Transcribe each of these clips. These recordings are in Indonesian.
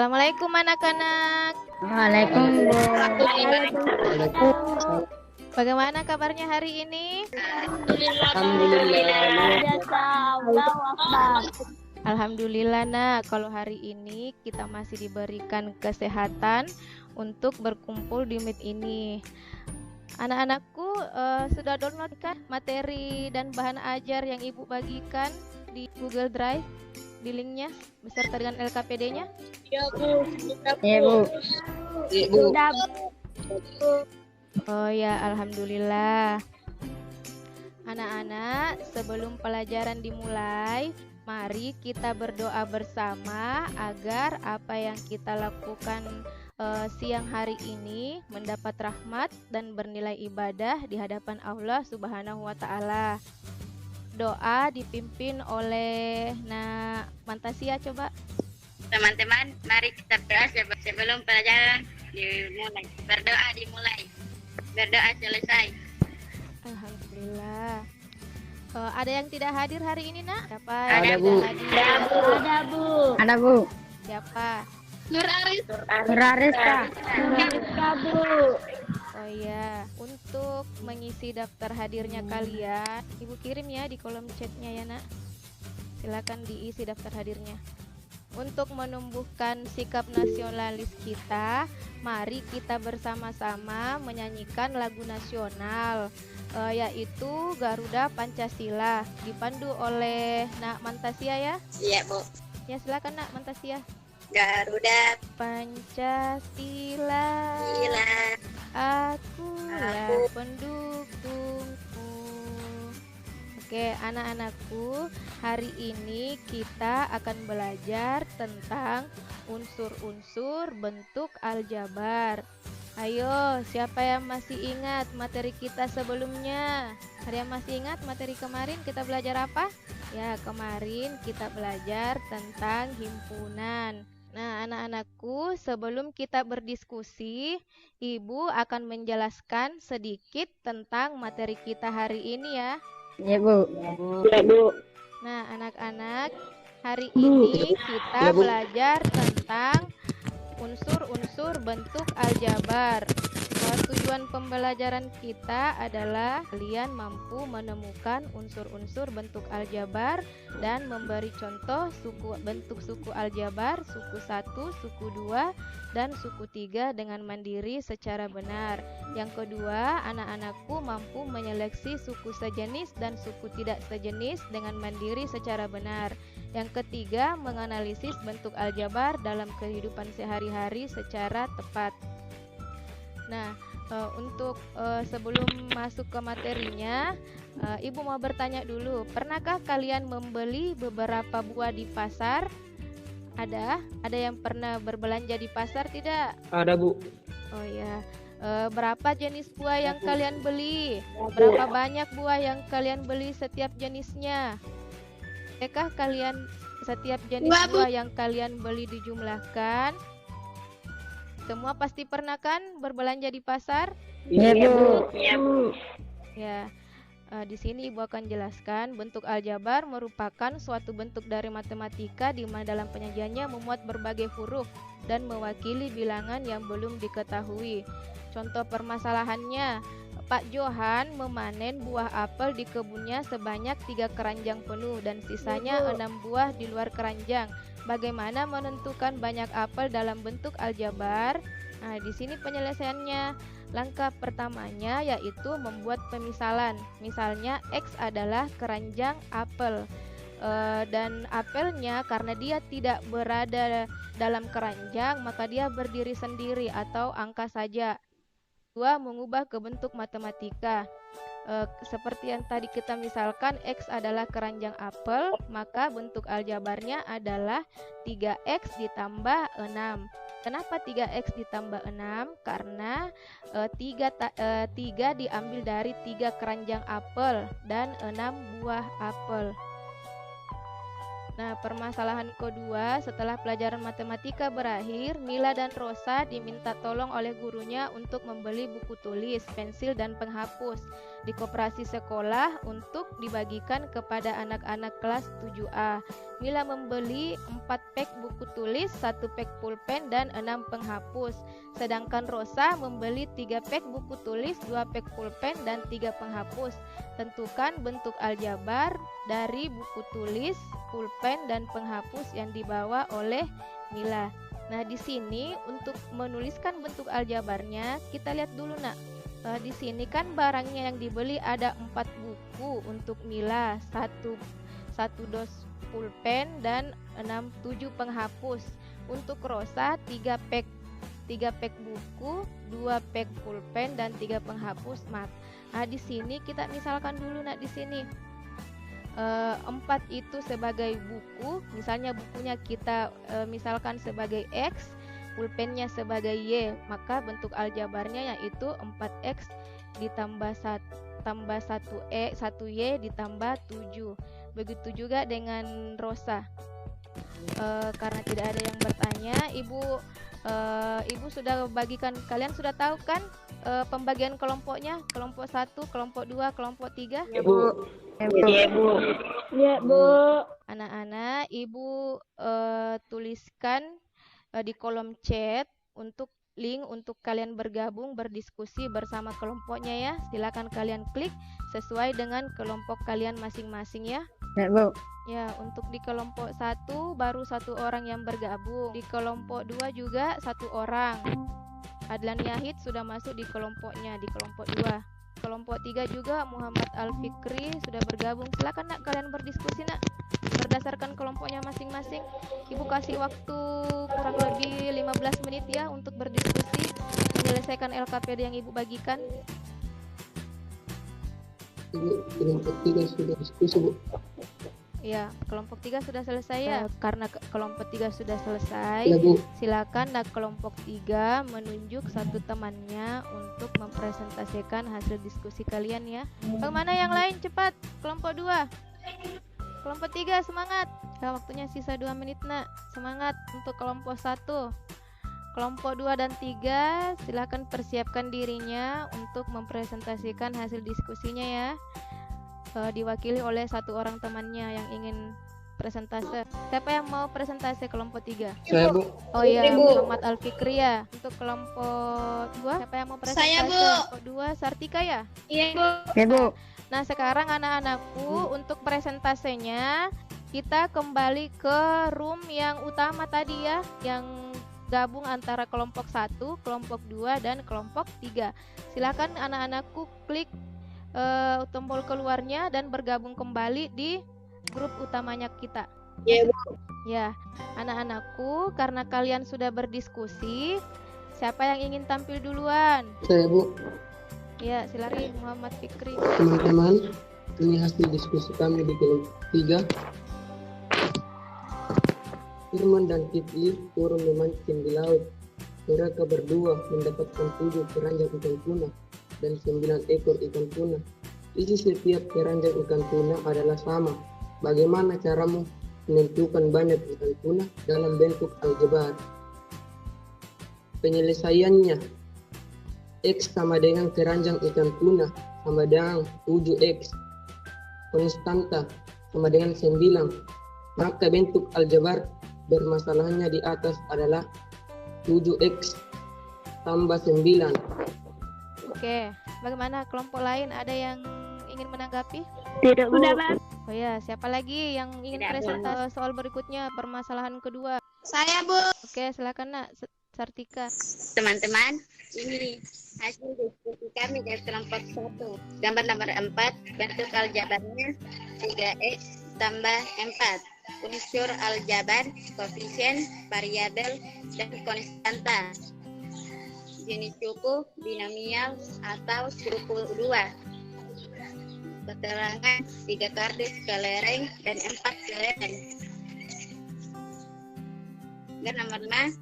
Assalamualaikum anak-anak. Waalaikumsalam. Bagaimana kabarnya hari ini? Alhamdulillah nak, kalau hari ini kita masih diberikan kesehatan untuk berkumpul di Meet ini. Anak-anakku sudah download kan materi dan bahan ajar yang ibu bagikan di Google Drive, di linknya beserta dengan LKPD-nya? Iya Bu. Sudah Bu. Oh ya, alhamdulillah. Anak-anak, sebelum pelajaran dimulai, mari kita berdoa bersama agar apa yang kita lakukan siang hari ini mendapat rahmat dan bernilai ibadah di hadapan Allah Subhanahu wa Ta'ala. Doa dipimpin oleh Mantasia, coba. Teman-teman, mari kita berdoa sebelum pelajaran dimulai. Berdoa dimulai. Berdoa selesai. Alhamdulillah. Ada yang tidak hadir hari ini, nak? Siapa? Ada, Bu. Ada Bu. Siapa? Nur Aris. Nurariska. Bu. Oh iya, untuk mengisi daftar hadirnya kalian, ibu kirim ya di kolom chatnya ya nak. Silakan diisi daftar hadirnya. Untuk menumbuhkan sikap nasionalis kita, mari kita bersama-sama menyanyikan lagu nasional, yaitu Garuda Pancasila, dipandu oleh Nak Mantasia ya. Iya Bu. Ya silakan Nak Mantasia. Garuda Pancasila, Pancasila, akulah pendukungmu. Oke, anak-anakku, hari ini kita akan belajar tentang unsur-unsur bentuk aljabar. Ayo, siapa yang masih ingat materi kita sebelumnya? Ada yang masih ingat materi kemarin kita belajar apa? Ya, kemarin kita belajar tentang himpunan. Nah, anak-anakku, sebelum kita berdiskusi, Ibu akan menjelaskan sedikit tentang materi kita hari ini ya. Iya Bu. Nah, anak-anak, hari ini kita belajar tentang unsur-unsur bentuk aljabar. Tujuan pembelajaran kita adalah kalian mampu menemukan unsur-unsur bentuk aljabar dan memberi contoh bentuk suku aljabar, suku 1, suku 2, dan suku 3 dengan mandiri secara benar. Yang kedua, anak-anakku mampu menyeleksi suku sejenis dan suku tidak sejenis dengan mandiri secara benar. Yang ketiga, menganalisis bentuk aljabar dalam kehidupan sehari-hari secara tepat. Nah, untuk sebelum masuk ke materinya, Ibu mau bertanya dulu, pernahkah kalian membeli beberapa buah di pasar? Ada yang pernah berbelanja di pasar tidak? Ada Bu. Oh ya, berapa jenis buah yang kalian beli? Berapa banyak buah yang kalian beli setiap jenisnya? Apakah kalian setiap jenis buah yang kalian beli dijumlahkan? Semua pasti pernah kan berbelanja di pasar? Iya Bu. Ya, di sini Ibu akan jelaskan bentuk aljabar merupakan suatu bentuk dari matematika di mana dalam penyajiannya memuat berbagai huruf dan mewakili bilangan yang belum diketahui. Contoh permasalahannya, Pak Johan memanen buah apel di kebunnya sebanyak 3 keranjang penuh dan sisanya 6 buah di luar keranjang. Bagaimana menentukan banyak apel dalam bentuk aljabar? Nah, di sini penyelesaiannya. Langkah pertamanya yaitu membuat pemisalan. Misalnya X adalah keranjang apel. Dan apelnya karena dia tidak berada dalam keranjang, maka dia berdiri sendiri atau angka saja. 2. Mengubah ke bentuk matematika. Seperti yang tadi kita misalkan X adalah keranjang apel, maka bentuk aljabarnya adalah 3X ditambah 6. Kenapa 3X ditambah 6? Karena 3 diambil dari 3 keranjang apel dan 6 buah apel. Nah, permasalahan kedua, setelah pelajaran matematika berakhir, Mila dan Rosa diminta tolong oleh gurunya untuk membeli buku tulis, pensil, dan penghapus. di koperasi sekolah untuk dibagikan kepada anak-anak kelas 7A. Mila membeli 4 pek buku tulis, 1 pek pulpen, dan 6 penghapus. Sedangkan Rosa membeli 3 pek buku tulis, 2 pek pulpen, dan 3 penghapus. Tentukan bentuk aljabar dari buku tulis, pulpen, dan penghapus yang dibawa oleh Mila. Nah, di sini untuk menuliskan bentuk aljabarnya, kita lihat dulu, Nak. Di sini kan barangnya yang dibeli ada 4 buku untuk Mila, satu dos pulpen dan 7 penghapus. Untuk Rosa 3 pek buku, 2 pek pulpen, dan 3 penghapus. Nah, di sini kita misalkan dulu, Nak, di sini 4 itu sebagai buku, misalnya bukunya kita misalkan sebagai X, pulpennya sebagai Y, maka bentuk aljabarnya yaitu 4X ditambah 1Y ditambah 7. Begitu juga dengan Rosa. Karena tidak ada yang bertanya, Ibu sudah bagikan, kalian sudah tahu kan pembagian kelompoknya, kelompok 1, kelompok 2, kelompok 3? Ya, Bu. Iya, Bu. Ya, Bu. Anak-anak, Ibu tuliskan di kolom chat untuk link untuk kalian bergabung berdiskusi bersama kelompoknya ya. Silakan kalian klik sesuai dengan kelompok kalian masing-masing ya. Ya, Bu. Ya, untuk di kelompok 1 baru 1 orang yang bergabung. Di kelompok 2 juga 1 orang. Adlan Yahid sudah masuk di kelompoknya, di kelompok 2. Kelompok 3 juga Muhammad Al-Fikri sudah bergabung. Silakan, Nak, kalian berdiskusi, Nak, berdasarkan kelompoknya masing-masing. Ibu kasih waktu kurang lebih 15 menit ya untuk berdiskusi menyelesaikan LKPD yang Ibu bagikan. Ibu, kelompok 3 sudah diskusi, Bu. Ya, kelompok 3 sudah selesai ya. Karena kelompok 3 sudah selesai, Ya, Bu. silakan kelompok 3 menunjuk satu temannya untuk mempresentasikan hasil diskusi kalian ya. Bagaimana yang lain, cepat. Kelompok 2. Kelompok 3 semangat. Ya, waktunya sisa 2 menit, Nak. Semangat untuk kelompok 1. Kelompok 2 dan 3 silakan persiapkan dirinya untuk mempresentasikan hasil diskusinya ya. Diwakili oleh 1 orang temannya yang ingin presentase. Siapa yang mau presentase kelompok 3? Saya, Bu. Oh iya, Ibu. Muhammad Al-Fikri ya. Untuk kelompok 2, siapa yang mau presentase? Saya, Bu. Kelompok 2, Sartika ya? Iya, Bu. Ya, Bu. Nah, sekarang anak-anakku untuk presentasenya kita kembali ke room yang utama tadi ya, yang gabung antara kelompok 1, kelompok 2, dan kelompok 3. Silakan anak-anakku klik tombol keluarnya dan bergabung kembali di grup utamanya kita. Iya, Bu. Ya, anak-anakku, karena kalian sudah berdiskusi, siapa yang ingin tampil duluan? Saya, Bu. Ya, silakan Muhammad Fikri. Teman-teman, ini hasil diskusi kami di kelompok 3. Firman dan Kifli turun memancing di laut. Mereka berdua mendapatkan 7 keranjang ikan tuna dan 9 ekor ikan tuna. Isi setiap keranjang ikan tuna adalah sama. Bagaimana caramu menentukan banyak ikan tuna dalam bentuk aljabar? Penyelesaiannya, X sama dengan keranjang ikan tuna sama dengan 7X. Konstanta sama dengan 9. Maka bentuk aljabar bermasalahnya di atas adalah 7X tambah 9. Oke, bagaimana kelompok lain? Ada yang ingin menanggapi? Tidak, Bu. Udah, Bang. Oh ya, siapa lagi yang ingin Tidak, presentasi soal berikutnya, permasalahan kedua? Saya, Bu. Oke, silakan, Nak. Sartika. Teman-teman, ini hasil diskusi kami dari kelompok 1. Gambar nomor 4, bentuk aljabarnya 3X tambah 4. Unsur aljabar, koefisien, variabel, dan konstanta. Jenis suku, binomial, atau suku 2. Keterangan 3 kardus kelereng dan 4 kelereng. Dan nomor 5,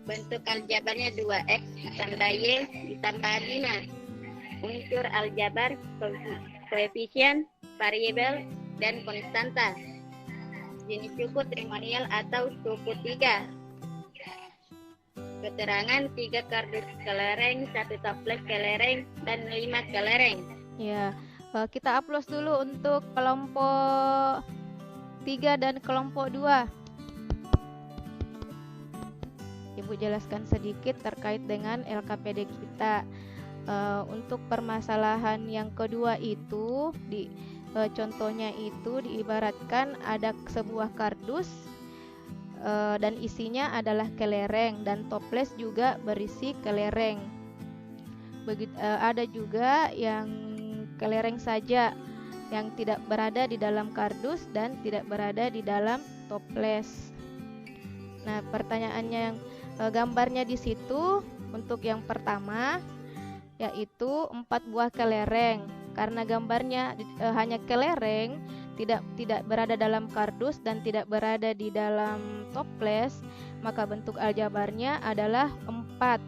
bentuk aljabarnya 2X ditambah Y ditambah 5. Unsur aljabar, koefisien, variabel, dan konstanta. Jenis suku trimonial atau suku 3. Keterangan 3 kardus kelereng, 1 toples kelereng, dan 5 kelereng. Ya, kita aplaus dulu untuk kelompok 3 dan kelompok 2. Ibu jelaskan sedikit terkait dengan LKPD kita. Untuk permasalahan yang kedua itu, contohnya itu diibaratkan ada sebuah kardus dan isinya adalah kelereng dan toples juga berisi kelereng. Ada juga yang kelereng saja yang tidak berada di dalam kardus dan tidak berada di dalam toples. Nah, pertanyaannya yang gambarnya di situ untuk yang pertama yaitu 4 buah kelereng. Karena gambarnya hanya kelereng, tidak berada dalam kardus dan tidak berada di dalam toples, maka bentuk aljabarnya adalah 4.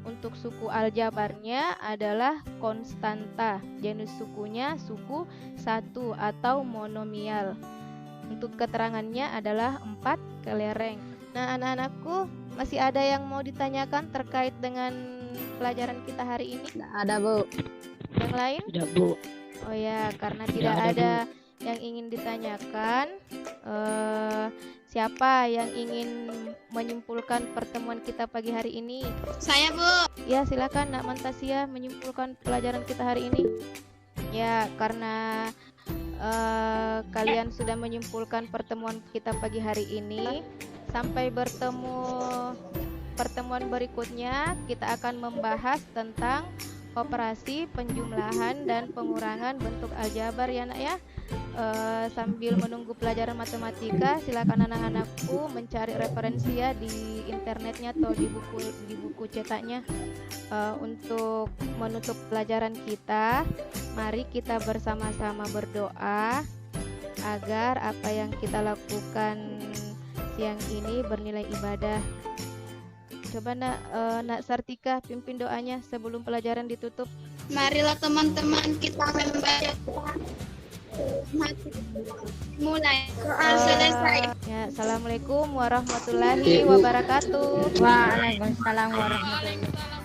Untuk suku aljabarnya adalah konstanta. Genus sukunya suku 1 atau monomial. Untuk keterangannya adalah 4 kelereng. Nah, anak-anakku, masih ada yang mau ditanyakan terkait dengan pelajaran kita hari ini? Tidak ada, Bu. Yang lain? Tidak, Bu. Oh ya, karena tidak ada yang ingin ditanyakan, siapa yang ingin menyimpulkan pertemuan kita pagi hari ini? Saya, Bu. Ya, silakan Nak Mantasia menyimpulkan pelajaran kita hari ini. Ya, karena kalian sudah menyimpulkan pertemuan kita pagi hari ini. Sampai bertemu pertemuan berikutnya, kita akan membahas tentang operasi penjumlahan dan pengurangan bentuk aljabar ya Nak ya. Sambil menunggu pelajaran matematika, silakan anak-anakku mencari referensi ya di internetnya atau di buku cetaknya. Untuk menutup pelajaran kita, mari kita bersama-sama berdoa agar apa yang kita lakukan siang ini bernilai ibadah. Coba Nak Sartika pimpin doanya sebelum pelajaran ditutup. Marilah teman-teman kita membaca mulai soal selesai. Ya, assalamualaikum warahmatullahi wabarakatuh. Waalaikumsalam warahmatullahi wabarakatuh.